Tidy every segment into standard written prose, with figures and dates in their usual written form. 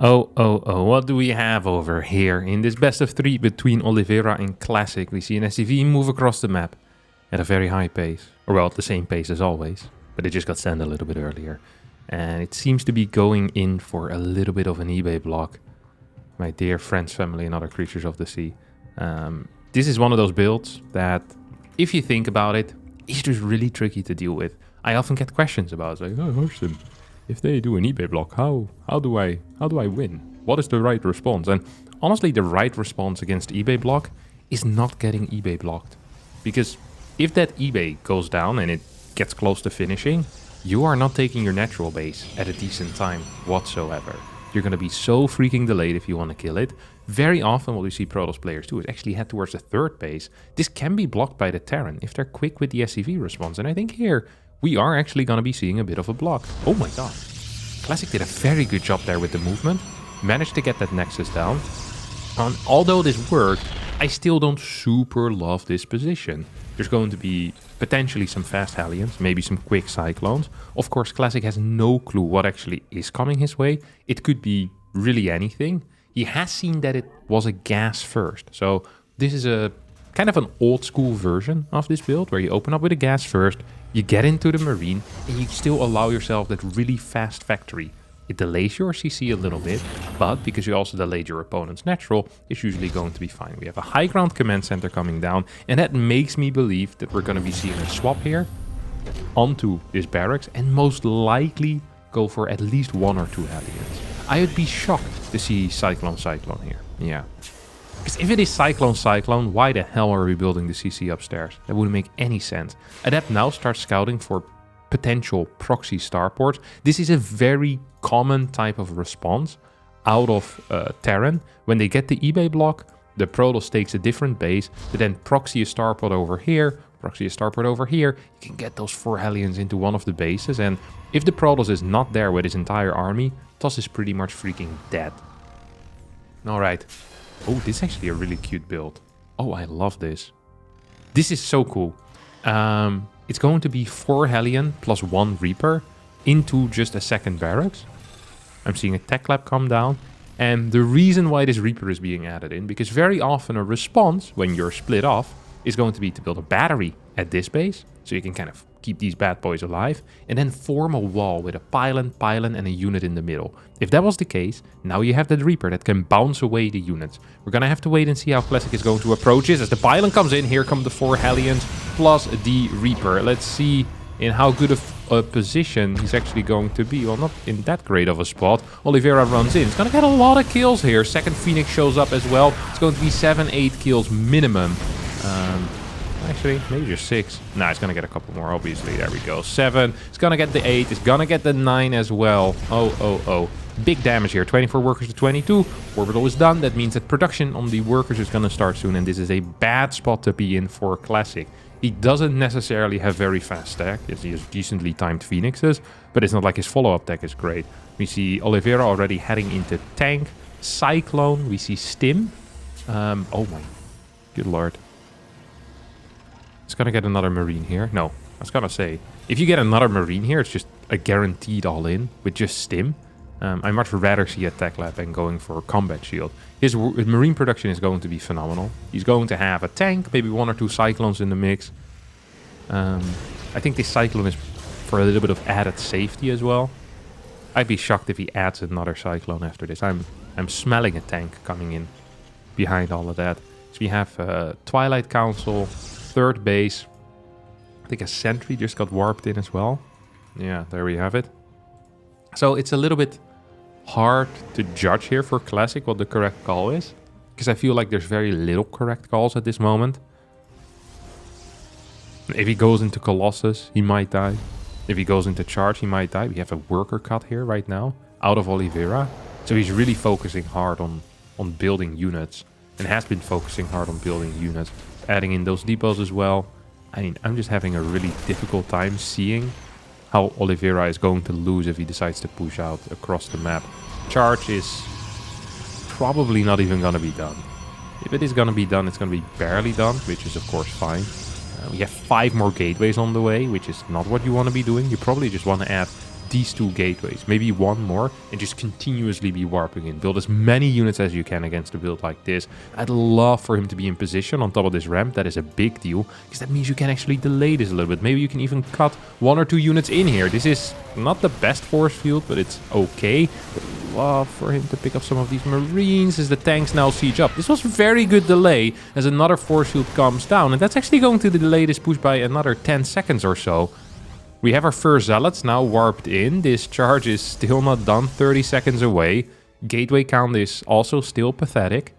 Oh, what do we have over here? In this best of three between Oliveira and Classic, we see an SCV move across the map at a very high pace. Or well, at the same pace as always, but it just got sent a little bit earlier. And it seems to be going in for a little bit of an eBay block. My dear friends, family, and other creatures of the sea. This is one of those builds that, if you think about it, is just really tricky to deal with. I often get questions about, like, oh, Harstem, if they do an eBay block, how do I win? What is the right response? And honestly, the right response against eBay block is not getting eBay blocked. Because if that eBay goes down and it gets close to finishing, you are not taking your natural base at a decent time whatsoever. You're going to be so freaking delayed if you want to kill it. Very often what we see Protoss players do is actually head towards the third base. This can be blocked by the Terran if they're quick with the SCV response. And I think here we are actually going to be seeing a bit of a block. Oh my god. Classic did a very good job there with the movement. Managed to get that Nexus down. And although this worked, I still don't super love this position. There's going to be potentially some fast Hellions, maybe some quick Cyclones. Of course, Classic has no clue what actually is coming his way. It could be really anything. He has seen that it was a gas first. So this is a kind of an old school version of this build where you open up with a gas first, you get into the Marine, and you still allow yourself that really fast factory. It delays your CC a little bit, but because you also delayed your opponent's natural, it's usually going to be fine. We have a high ground command center coming down, and that makes me believe that we're going to be seeing a swap here onto this barracks, and most likely go for at least one or two Hellions. I would be shocked to see Cyclone here. Yeah. Because if it is Cyclone, why the hell are we building the CC upstairs? That wouldn't make any sense. Adept now starts scouting for potential proxy starports. This is a very common type of response out of Terran. When they get the eBay block, the Protoss takes a different base, but then proxy a starport over here, proxy a starport over here. You can get those 4 Hellions into one of the bases, and if the Protoss is not there with his entire army, TOS is pretty much freaking dead. Alright. Oh, this is actually a really cute build. Oh, I love this. This is so cool. It's going to be 4 Hellion plus 1 Reaper into just a second barracks. I'm seeing a tech lab come down. And the reason why this Reaper is being added in, because very often a response when you're split off is going to be to build a battery at this base. So you can kind of keep these bad boys alive and then form a wall with a pylon, and a unit in the middle. If that was the case, now you have that Reaper that can bounce away the units. We're going to have to wait and see how Classic is going to approach this. As the pylon comes in, here come the 4 Hellions plus the Reaper. Let's see in how good of a position he's actually going to be. Well, not in that great of a spot. Oliveira runs in. He's going to get a lot of kills here. Second Phoenix shows up as well. It's going to be 7-8 kills minimum. Actually, maybe just 6. Nah, it's going to get a couple more, obviously. There we go. 7. It's going to get the 8. It's going to get the 9 as well. Oh. Big damage here. 24 workers to 22. Orbital is done. That means that production on the workers is going to start soon. And this is a bad spot to be in for Classic. He doesn't necessarily have very fast tech. Yes, he has decently timed Phoenixes. But it's not like his follow-up tech is great. We see Oliveira already heading into tank. Cyclone. We see Stim. Oh my. Good lord. It's gonna get another Marine here. No, I was gonna say, if you get another Marine here, it's just a guaranteed all-in with just Stim. I'd much rather see a tech lab and going for a combat shield. His Marine production is going to be phenomenal. He's going to have a tank, maybe 1 or 2 Cyclones in the mix. I think this Cyclone is for a little bit of added safety as well. I'd be shocked if he adds another Cyclone after this. I'm smelling a tank coming in behind all of that. So we have Twilight Council, third base. I think a sentry just got warped in as well. Yeah, there we have it. So it's a little bit hard to judge here for Classic what the correct call is, because I feel like there's very little correct calls at this moment. If he goes into Colossus, he might die. If he goes into Charge, he might die. We have a worker cut here right now out of Oliveira. So he's really focusing hard on building units, and has been focusing hard on building units. Adding in those depots as well. I mean, I'm just having a really difficult time seeing how Oliveira is going to lose if he decides to push out across the map. Charge is probably not even going to be done. If it is going to be done, it's going to be barely done, which is of course fine. We have 5 more gateways on the way, which is not what you want to be doing. You probably just want to add these 2 gateways, maybe one more, and just continuously be warping in. Build as many units as you can against a build like this. I'd love for him to be in position on top of this ramp. That is a big deal, because that means you can actually delay this a little bit. Maybe you can even cut 1 or 2 units in here. This is not the best force field, but it's okay. But love for him to pick up some of these Marines as the tanks now siege up. This was very good delay as another force field comes down, and that's actually going to delay this push by another 10 seconds or so. We have our first zealots now warped in. This charge is still not done, 30 seconds away. Gateway count is also still pathetic.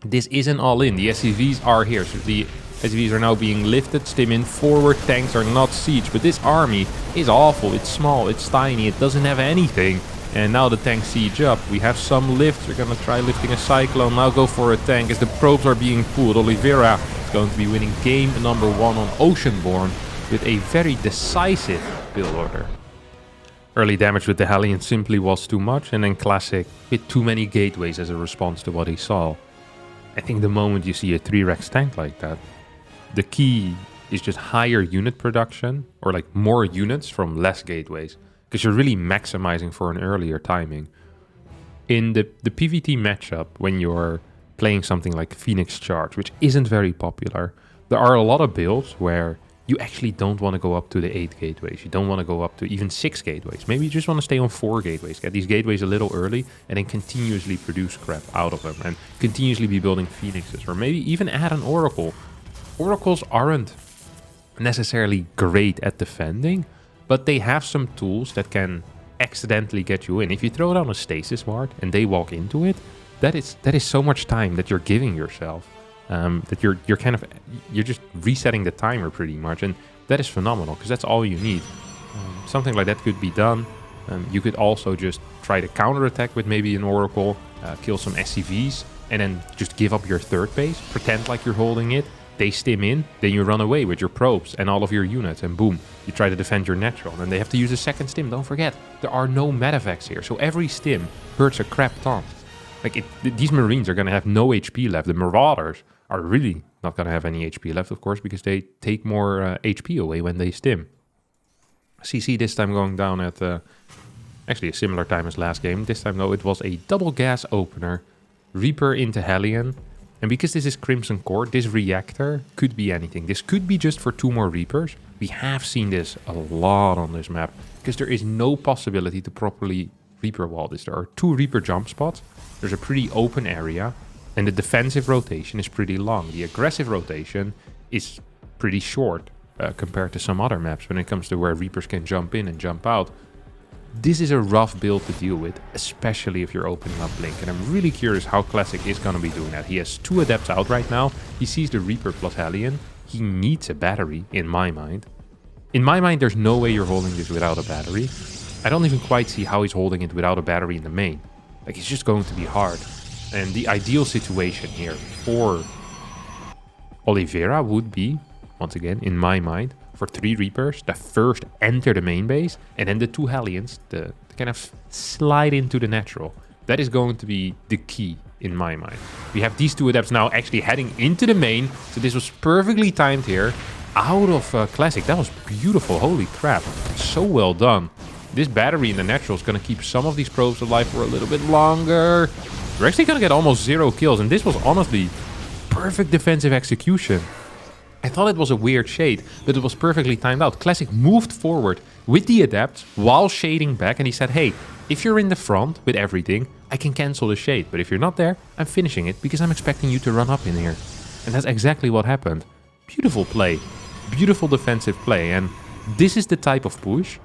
This isn't all in. The SCVs are here, so the SCVs are now being lifted, stim in forward, tanks are not siege, but this army is awful. It's small, it's tiny, it doesn't have anything. And now the tanks siege up. We have some lifts. We're gonna try lifting a Cyclone. Now go for a tank as the probes are being pulled. Oliveira is going to be winning game number 1 on Oceanborn with a very decisive build order. Early damage with the Hellion simply was too much, and then Classic hit too many gateways as a response to what he saw. I think the moment you see a 3-Rex tank like that, the key is just higher unit production, or like more units from less gateways, because you're really maximizing for an earlier timing. In the PvT matchup, when you're playing something like Phoenix Charge, which isn't very popular, there are a lot of builds where you actually don't want to go up to the 8 gateways. You don't want to go up to even 6 gateways. Maybe you just want to stay on 4 gateways. Get these gateways a little early and then continuously produce crap out of them. And continuously be building Phoenixes. Or maybe even add an Oracle. Oracles aren't necessarily great at defending, but they have some tools that can accidentally get you in. If you throw down a stasis ward and they walk into it, that is so much time that you're giving yourself. That you're just resetting the timer pretty much, and that is phenomenal because that's all you need. Something like that could be done. You could also just try to counterattack with maybe an Oracle, kill some SCVs, and then just give up your third base, pretend like you're holding it, they stim in, then you run away with your probes and all of your units, and boom, you try to defend your natural, and they have to use a second stim. Don't forget, there are no medevacs here, so every stim hurts a crap ton. Like, these Marines are going to have no HP left. The Marauders are really not going to have any HP left, of course, because they take more HP away when they stim. CC this time going down at actually a similar time as last game. This time, though, it was a double gas opener, Reaper into Hellion. And because this is Crimson Core, this reactor could be anything. This could be just for 2 more Reapers. We have seen this a lot on this map, because there is no possibility to properly Reaper wall this. There are 2 Reaper jump spots. There's a pretty open area, and the defensive rotation is pretty long. The aggressive rotation is pretty short compared to some other maps when it comes to where Reapers can jump in and jump out. This is a rough build to deal with, especially if you're opening up Blink, and I'm really curious how Classic is going to be doing that. He has 2 Adepts out right now. He sees the Reaper plus Hellion. He needs a battery, in my mind. In my mind, there's no way you're holding this without a battery. I don't even quite see how he's holding it without a battery in the main. Like, it's just going to be hard. And the ideal situation here for Oliveira would be, once again, in my mind, for 3 Reapers that first enter the main base, and then the 2 Hellions to kind of slide into the natural. That is going to be the key, in my mind. We have these 2 Adepts now actually heading into the main, so this was perfectly timed here. Out of Classic, that was beautiful, holy crap. So well done. This battery in the natural is going to keep some of these probes alive for a little bit longer. We're actually going to get almost 0 kills, and this was honestly perfect defensive execution. I thought it was a weird shade, but it was perfectly timed out. Classic moved forward with the Adept while shading back, and he said, hey, if you're in the front with everything, I can cancel the shade, but if you're not there, I'm finishing it because I'm expecting you to run up in here. And that's exactly what happened. Beautiful play. Beautiful defensive play, and this is the type of push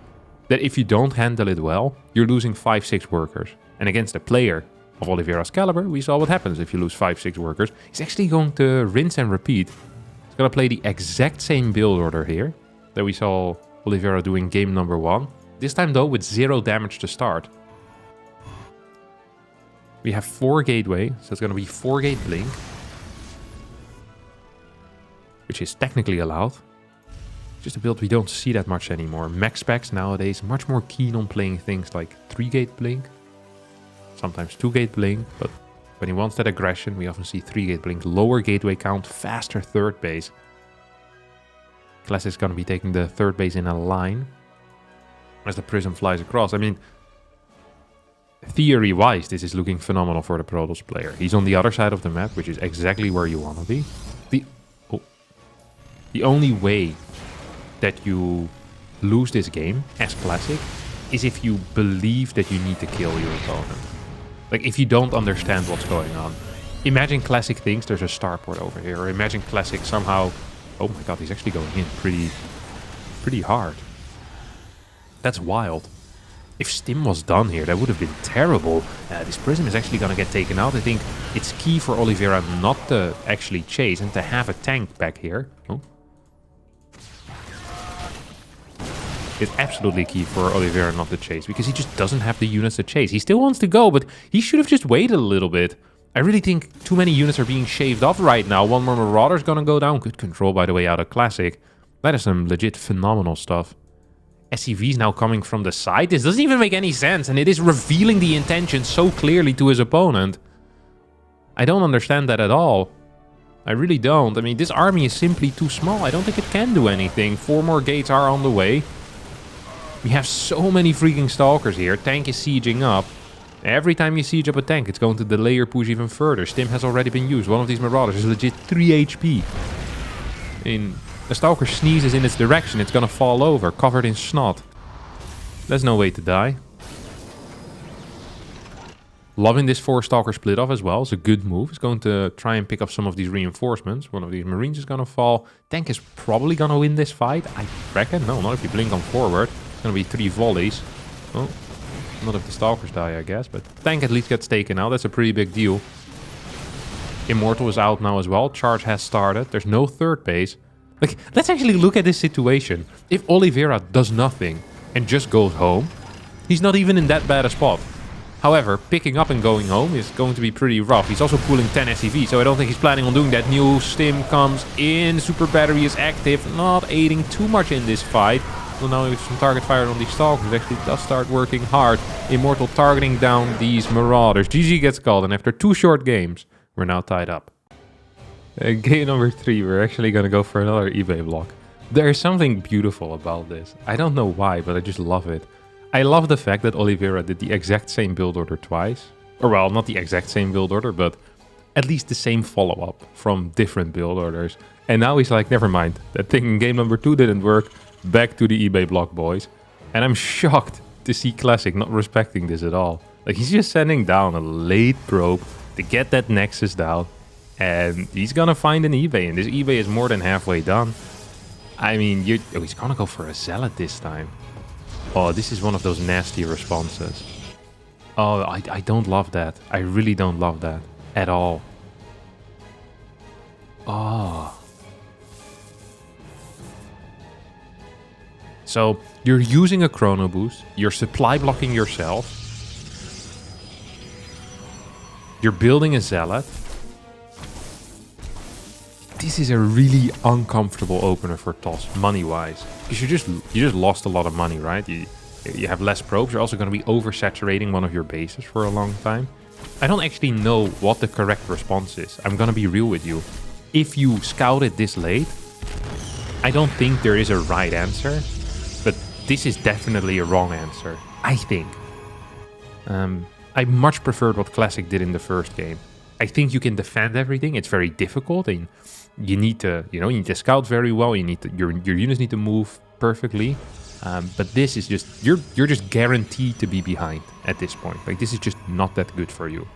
that if you don't handle it well, you're losing 5-6 workers. And against a player of Oliveira's caliber, we saw what happens if you lose 5-6 workers. He's actually going to rinse and repeat. He's going to play the exact same build order here that we saw Oliveira doing game number 1. This time, though, with 0 damage to start. We have 4 gateway, so it's going to be 4 gate blink, which is technically allowed. Just a build we don't see that much anymore. Max Packs nowadays much more keen on playing things like 3-gate blink, sometimes 2-gate blink, but when he wants that aggression, we often see 3-gate blink, lower gateway count, faster third base. Classic is going to be taking the third base in a line. as the prism flies across. I mean, theory-wise, this is looking phenomenal for the Protoss player. He's on the other side of the map, which is exactly where you want to be. The only way that you lose this game as Classic is if you believe that you need to kill your opponent. Like, if you don't understand what's going on. Imagine Classic thinks there's a starport over here, or imagine Classic somehow... Oh my god, he's actually going in pretty hard. That's wild. If Stim was done here, that would have been terrible. This Prism is actually going to get taken out. I think it's key for Oliveira not to actually chase and to have a tank back here. Oh. It's absolutely key for Oliveira not to chase, because he just doesn't have the units to chase. He still wants to go, but he should have just waited a little bit. I really think too many units are being shaved off right now. One more Marauder's gonna go down. Good control, by the way, out of Classic. That is some legit phenomenal stuff. SCV's now coming from the side. This doesn't even make any sense, and it is revealing the intention so clearly to his opponent. I don't understand that at all. I really don't. I mean, this army is simply too small. I don't think it can do anything. 4 more gates are on the way. We have so many freaking Stalkers here. Tank is sieging up. Every time you siege up a tank, it's going to delay your push even further. Stim has already been used. One of these Marauders is legit 3 HP. A Stalker sneezes in its direction, it's gonna fall over, covered in snot. There's no way to die. Loving this 4 Stalker split off as well. It's a good move. It's going to try and pick up some of these reinforcements. One of these Marines is gonna fall. Tank is probably gonna win this fight, I reckon. No, not if you blink on forward. It's gonna be 3 volleys. Oh, not if the Stalkers die, I guess. But tank at least gets taken out. That's a pretty big deal. Immortal is out now as well. Charge has started. There's no third base. Like, let's actually look at this situation. If Oliveira does nothing and just goes home, he's not even in that bad a spot. However, picking up and going home is going to be pretty rough. He's also pulling 10 SCV, so I don't think he's planning on doing that. New Stim comes in. Super Battery is active, not aiding too much in this fight. Well, now with some target fire on these Stalkers, it actually does start working hard. Immortal targeting down these Marauders. GG gets called, and after 2 short games, we're now tied up. Game number 3, we're actually going to go for another eBay block. There is something beautiful about this. I don't know why, but I just love it. I love the fact that Oliveira did the exact same build order twice. Or well, not the exact same build order, but at least the same follow-up from different build orders. And now he's like, never mind. That thing in game number 2 didn't work. Back to the eBay block, boys. And I'm shocked to see Classic not respecting this at all. Like, he's just sending down a late probe to get that Nexus down. And he's gonna find an eBay, and this eBay is more than halfway done. I mean, he's gonna go for a Zealot this time. Oh, this is one of those nasty responses. Oh, I don't love that. I really don't love that at all. Oh. So, you're using a Chrono Boost. You're supply blocking yourself. You're building a Zealot. This is a really uncomfortable opener for TOS, money-wise. Because you just lost a lot of money, right? You have less probes. You're also going to be oversaturating one of your bases for a long time. I don't actually know what the correct response is. I'm going to be real with you. If you scout it this late, I don't think there is a right answer. But this is definitely a wrong answer, I think. I much preferred what Classic did in the first game. I think you can defend everything. It's very difficult, and you need to, you need to scout very well. You need to, your units need to move perfectly. But this is just, you're just guaranteed to be behind at this point. Like, this is just not that good for you.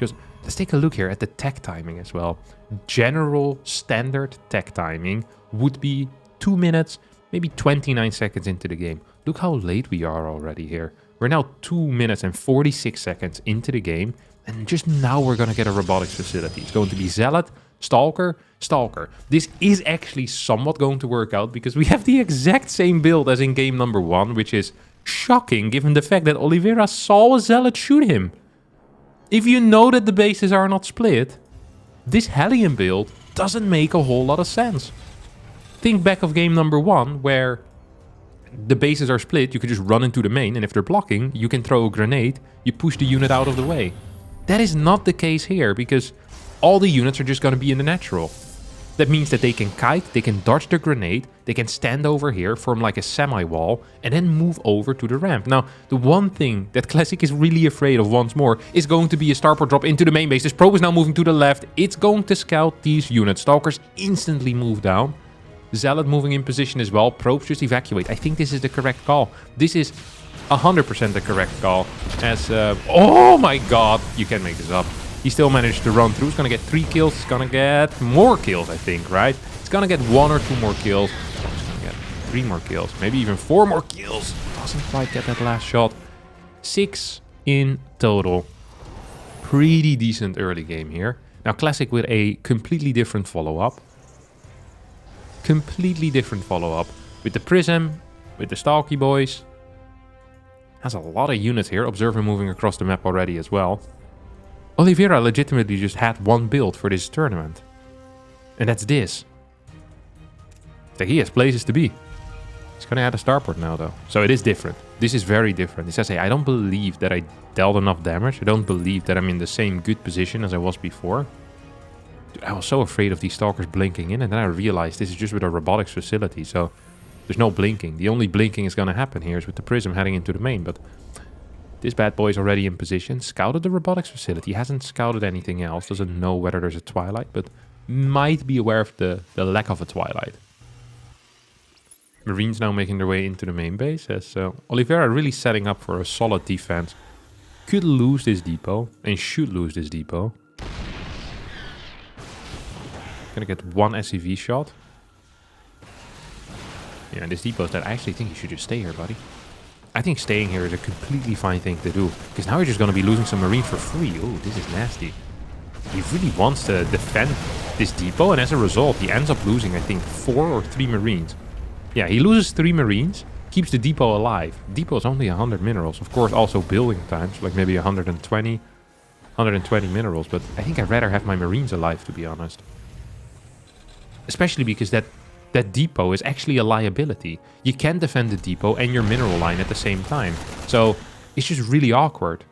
Just let's take a look here at the tech timing as well. General standard tech timing would be 2 minutes, maybe 29 seconds into the game. Look how late we are already here. We're now 2 minutes and 46 seconds into the game. And just now we're going to get a robotics facility. It's going to be Zealot, Stalker, Stalker. This is actually somewhat going to work out because we have the exact same build as in game number 1, which is shocking given the fact that Oliveira saw a Zealot shoot him. If you know that the bases are not split, this Hellion build doesn't make a whole lot of sense. Think back of game number 1 where the bases are split, you can just run into the main, and if they're blocking, you can throw a grenade, you push the unit out of the way. That is not the case here, because all the units are just going to be in the natural. That means that they can kite, they can dodge the grenade, they can stand over here, form like a semi-wall, and then move over to the ramp. Now, the one thing that Classic is really afraid of once more is going to be a starport drop into the main base. This probe is now moving to the left. It's going to scout these units. Stalkers instantly move down. Zealot moving in position as well. Probes just evacuate. I think this is the correct call. This is 100% the correct call. As, oh my god, you can't make this up. He still managed to run through. He's going to get 3 kills. He's going to get more kills, I think, right? He's going to get 1 or 2 more kills. He's going to get 3 more kills. Maybe even 4 more kills. Doesn't quite get that last shot. 6 in total. Pretty decent early game here. Now, Classic with a completely different follow-up. Completely different follow-up. With the Prism, with the Stalky boys. Has a lot of units here. Observer moving across the map already as well. Oliveira legitimately just had one build for this tournament. And that's this. So he has places to be. He's going to add a starport now, though. So it is different. This is very different. He says, hey, I don't believe that I dealt enough damage. I don't believe that I'm in the same good position as I was before. Dude, I was so afraid of these stalkers blinking in. And then I realized this is just with a robotics facility. So there's no blinking. The only blinking is going to happen here is with the Prism heading into the main. But this bad boy is already in position. Scouted the robotics facility. Hasn't scouted anything else. Doesn't know whether there's a Twilight. But might be aware of the lack of a Twilight. Marines now making their way into the main base. As Oliveira really setting up for a solid defense. Could lose this depot. And should lose this depot. Gonna get 1 SCV shot. Yeah, and this depot is that I actually think you should just stay here, buddy. I think staying here is a completely fine thing to do. Because now you're just going to be losing some Marines for free. Oh, this is nasty. He really wants to defend this depot. And as a result, he ends up losing, I think, 4 or 3 Marines. Yeah, he loses 3 Marines. Keeps the depot alive. Depot is only 100 minerals. Of course, also building times. Like maybe 120 minerals. But I think I'd rather have my Marines alive, to be honest. Especially because that depot is actually a liability. You can defend the depot and your mineral line at the same time. So it's just really awkward.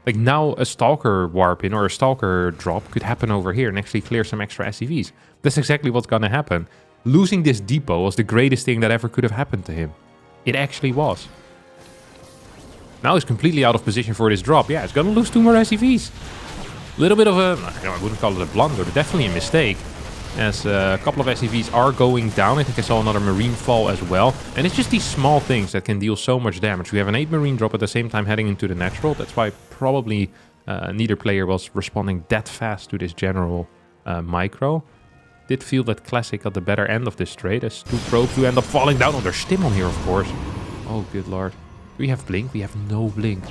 Like now a stalker warp in or a stalker drop could happen over here and actually clear some extra SCVs. That's exactly what's gonna happen. Losing this depot was the greatest thing that ever could have happened to him. It actually was. Now he's completely out of position for this drop. Yeah, he's gonna lose 2 more SCVs. A little bit of a, I wouldn't call it a blunder, but definitely a mistake. As a couple of SCVs are going down. I think I saw another Marine fall as well. And it's just these small things that can deal so much damage. We have an 8 Marine drop at the same time heading into the natural. That's why probably neither player was responding that fast to this general micro. Did feel that Classic got the better end of this trade. As 2 probes do end up falling down. Oh, there's Stim on here, of course. Oh, good lord. Do we have Blink? We have no Blink.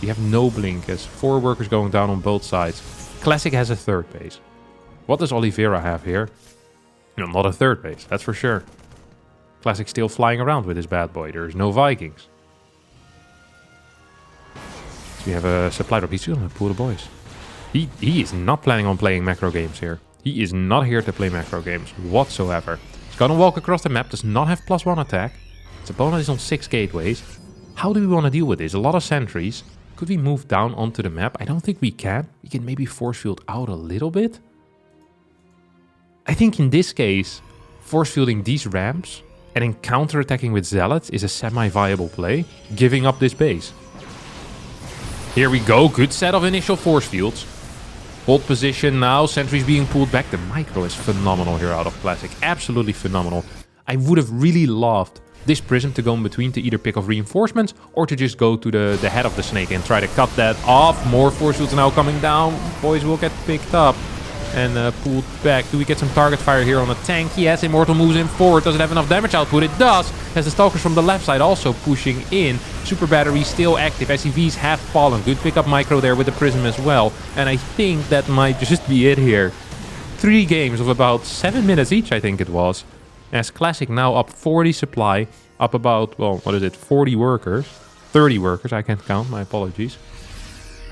We have no Blink. As 4 workers going down on both sides. Classic has a 3rd base. What does Oliveira have here? No, not a 3rd base, that's for sure. Classic still flying around with his bad boy. There's no Vikings. So we have a supply drop. He's still going to pull the boys. He is not planning on playing macro games here. He is not here to play macro games whatsoever. He's going to walk across the map. Does not have +1 attack. Its opponent is on 6 gateways. How do we want to deal with this? A lot of sentries. Could we move down onto the map? I don't think we can. We can maybe force field out a little bit. I think in this case, force fielding these ramps and then counter-attacking with Zealots is a semi-viable play, giving up this base. Here we go, good set of initial force fields. Hold position now, sentries being pulled back. The micro is phenomenal here out of Classic, absolutely phenomenal. I would have really loved this Prism to go in between to either pick off reinforcements or to just go to the head of the snake and try to cut that off. More force fields now coming down, boys will get picked up. And pulled back. Do we get some target fire here on a tank? Yes, Immortal moves in forward. Does it have enough damage output? It does. As the Stalkers from the left side also pushing in. Super Battery still active. SCVs have fallen. Good pickup micro there with the Prism as well. And I think that might just be it here. 3 games of about 7 minutes each, I think it was. As Classic now up 40 supply. Up about, well, what is it? 40 workers. 30 workers, I can't count. My apologies.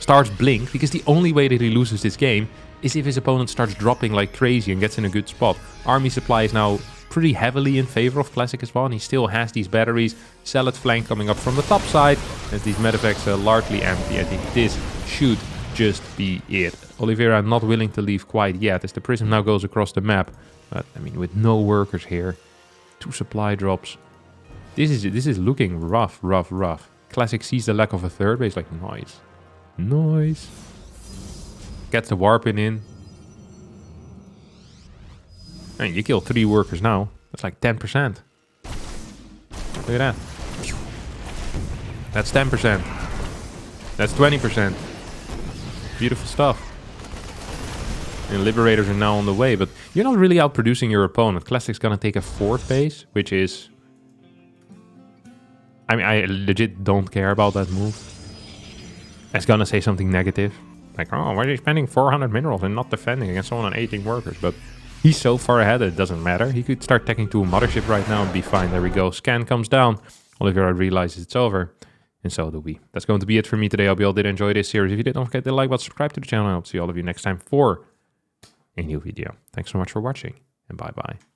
Starts Blink, because the only way that he loses this game is if his opponent starts dropping like crazy and gets in a good spot. Army supply is now pretty heavily in favor of Classic as well, and he still has these batteries. Zealot flank coming up from the top side, as these medevacs are largely empty. I think this should just be it. Oliveira not willing to leave quite yet, as the Prism now goes across the map. But, I mean, with no workers here, 2 supply drops. This is looking rough. Classic sees the lack of a third base, like, nice. Nice. Gets the warping in. And you kill 3 workers now. That's like 10%. Look at that. That's 10%. That's 20%. Beautiful stuff. And Liberators are now on the way, but you're not really outproducing your opponent. Classic's gonna take a 4th base, which is... I mean, I legit don't care about that move. It's gonna say something negative. Like, oh, why are you spending 400 minerals and not defending against someone on 18 workers? But he's so far ahead that it doesn't matter. He could start teching to a mothership right now and be fine. There we go. Scan comes down. Oliveira realizes it's over. And so do we. That's going to be it for me today. I hope you all did enjoy this series. If you did, don't forget to like, subscribe to the channel. And I'll see all of you next time for a new video. Thanks so much for watching, and bye-bye.